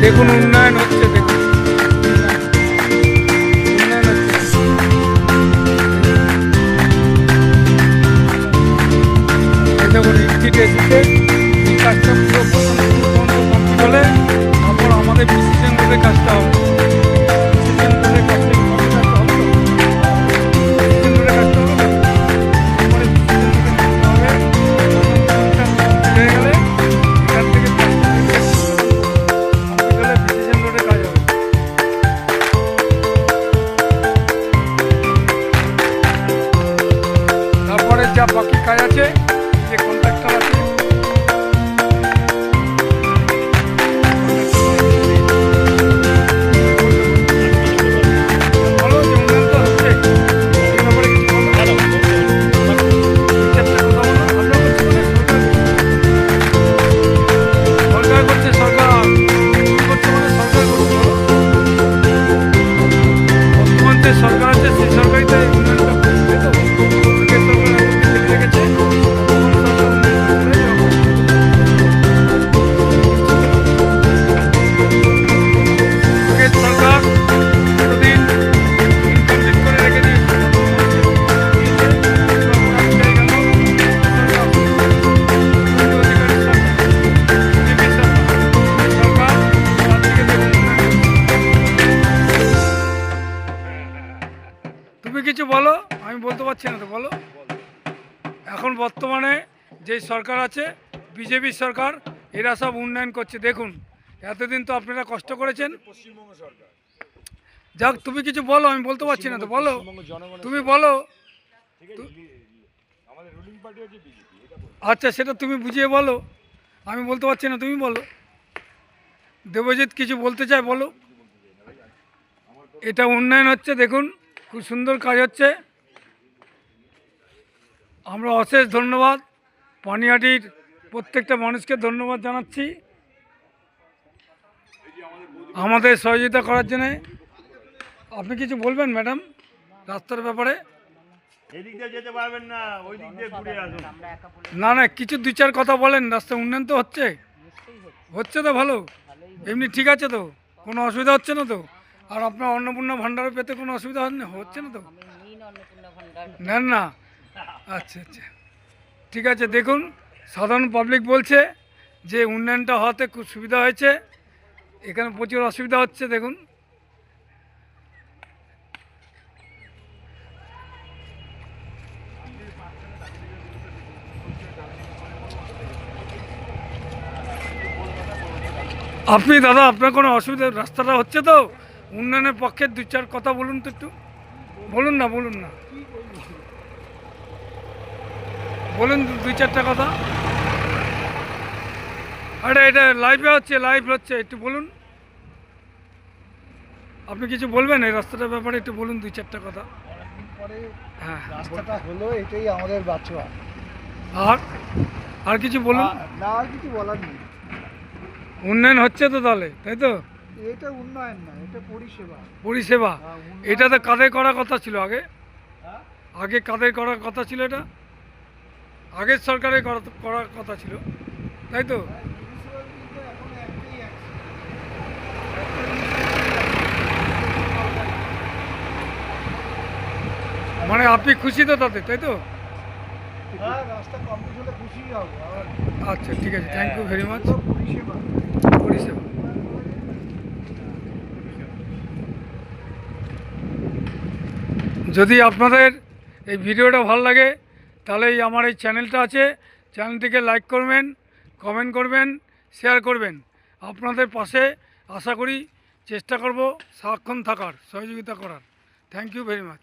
দেখুন উন্নয়ন হচ্ছে, দেখুন উন্নয়ন হচ্ছে। এই দেখুন ইট এসেছে, এই কাজটা পুরো কমপ্লিট হলে তারপর আমাদের ডিসিশন করে কাজটা হবে। ডিসিশন করে কাজটা হবে, ডিসিশন করে কাজটা হবে, তারপরে ডিসিশন করে কাজটা হবে। হয়ে গেলে এখান থেকে ডিসিশন রোডে কাজ হবে। তারপরে যা বাকি কাজ আছে, যে কন্ট্রাক্টর আছে বলো যে উন্নয়ন তো হচ্ছে, এই ব্যাপারে কিছু বলো। চারটা কথা বলো। আমরা করছি মানে সরকার করছে, সরকার করছে মানে সরকার করছে। বর্তমান যে সরকার আছে সেই সরকারই তো উন্নয়নটা করছে, তাই তো? আগের সরকার ফেলে রেখেছে, আগের সরকার এতদিন ইনকমপ্লিট করে রেখে দিয়েছে। তুমি কিছু বলো, আমি বলতে পারছি না তো, বলো। এখন বর্তমানে যে সরকার আছে বিজেপি সরকার, এরা সব উন্নয়ন করছে। দেখুন এতদিন তো আপনারা কষ্ট করেছেন। যাক তুমি কিছু বলো, আমি বলতে পারছি না তো, বলো তুমি বলো। আচ্ছা সেটা তুমি বুঝিয়ে বলো, আমি বলতে পারছি না, তুমি বলো। দেবজিৎ কিছু বলতে চায়, বলো। এটা উন্নয়ন হচ্ছে, দেখুন খুব সুন্দর কাজ হচ্ছে। আমরা অশেষ ধন্যবাদ পানিহাটির প্রত্যেকটা মানুষকে ধন্যবাদ জানাচ্ছি আমাদের সহযোগিতা করার জন্যে। আপনি কিছু বলবেন ম্যাডাম রাস্তার ব্যাপারে? এদিক দিয়ে যেতে পারবেন না, ওই দিক দিয়ে ঘুরে আসুন। না না, কিছু দুই চার কথা বলেন। রাস্তা উন্নয়ন তো হচ্ছে, হচ্ছে তো ভালো, এমনি ঠিক আছে তো, কোনো অসুবিধা হচ্ছে না তো? আর আপনার অন্নপূর্ণা ভাণ্ডার পেতে কোনো অসুবিধা হচ্ছে না তো? নেন না? আচ্ছা আচ্ছা ঠিক আছে। দেখুন সাধারণ পাবলিক বলছে যে উন্নয়নটা হওয়াতে খুব সুবিধা হয়েছে, এখানে প্রচুর অসুবিধা হচ্ছে। দেখুন আপনি দাদা, আপনার কোনো অসুবিধা, রাস্তাটা হচ্ছে তো উন্নয়নের পক্ষে দুই চার কথা বলুন তো, একটু বলুন না, বলুন না, বলুন দুই চারটা কথা। আরে এটা লাইভে হচ্ছে, লাইভ হচ্ছে, একটু বলুন। আপনি কিছু বলবেন এই রাস্তাটার ব্যাপারে, একটু বলুন দুই চারটা কথা। অনেকদিন পরে হ্যাঁ রাস্তাটা হলো, এটাই আমাদের বাঁচোয়া। আর আর কিছু বলুন। না আর কিছু বলার নেই। উন্নয়ন হচ্ছে তো তাহলে, তাই তো? এটা উন্নয়ন না, এটা পরিষেবা। পরিষেবা। উন্নয়ন এটা তো কাদের করার কথা ছিল আগে? হ্যাঁ? আগে কাদের করার কথা ছিল এটা? আগের সরকারের করার কথা ছিল, তাই তো? municipality তো এখন একটাই আছে। মানে আপনি খুশি তো তাতে, তাই তো? হ্যাঁ, রাস্তা কমপ্লিট হলে খুশি হব। আর আচ্ছা ঠিক আছে, থ্যাংক ইউ ভেরি মাচ। পুরো পরিষেবা। পরিষেবা। যদি আপনাদের এই ভিডিওটা ভালো লাগে তাহলে আমার এই চ্যানেলটা আছে, চ্যানেলটিকে লাইক করবেন, কমেন্ট করবেন, শেয়ার করবেন। আপনাদের পাশে আশা করি চেষ্টা করব সারাক্ষণ থাকার, সহযোগিতা করার। Thank you very much.